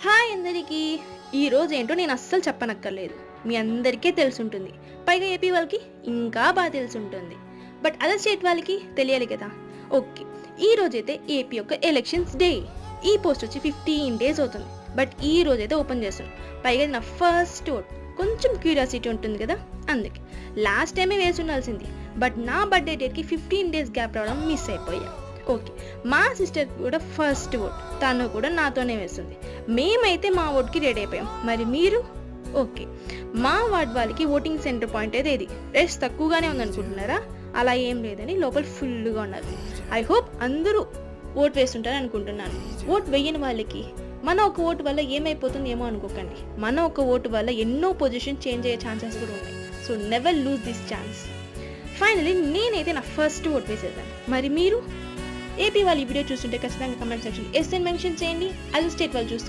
Hi అందరికీ. ఈరోజు ఏంటో నేను అస్సలు చెప్పనక్కర్లేదు, మీ అందరికీ తెలుసుంటుంది. పైగా ఏపీ వాళ్ళకి ఇంకా బాగా తెలుసుంటుంది. బట్ అదర్ స్టేట్ వాళ్ళకి తెలియాలి కదా. ఓకే, ఈ రోజైతే ఏపీ యొక్క ఎలక్షన్స్ డే. ఈ పోస్ట్ వచ్చి 15 days అవుతుంది. బట్ ఈ రోజైతే ఓపెన్ చేస్తున్నాను. పైగా ఇది నా ఫస్ట్ ఓట్. కొంచెం క్యూరియాసిటీ ఉంటుంది కదా, అందుకే. లాస్ట్ టైమే వేసి ఉండాల్సింది, బట్ నా బర్త్డే డేట్కి 15 days గ్యాప్ రావడం మిస్ అయిపోయా. ఓకే, మా సిస్టర్ కూడా ఫస్ట్ ఓట్, తను కూడా నాతోనే వేస్తుంది. మేమైతే మా ఓట్కి రెడీ అయిపోయాం. మరి మీరు? ఓకే, మా వార్డ్ వాళ్ళకి ఓటింగ్ సెంటర్ పాయింట్ అయితే ఇది. రెస్ట్ తక్కువగానే ఉందనుకుంటున్నారా? అలా ఏం లేదని లోపల ఫుల్గా ఉన్నారు. ఐ హోప్ అందరూ ఓట్ వేస్తుంటారని అనుకుంటున్నాను. ఓట్ వేయని వాళ్ళకి మన ఒక ఓటు వల్ల ఏమైపోతుంది ఏమో అనుకోకండి. మన ఒక ఓటు వల్ల ఎన్నో పొజిషన్ చేంజ్ అయ్యే ఛాన్సెస్ కూడా ఉన్నాయి. So never lose this chance. Finally నేనైతే నా ఫస్ట్ ఓట్ వేసేసాను. మరి మీరు? ఏపీ వాళ్ళు ఈ వీడియో చూస్తుంటే ఖచ్చితంగా కమెంట్ సెక్షన్ ఎస్ అని మెన్షన్ చేయండి. అదర్ స్టేట్ వాళ్ళు చూస్తుంటే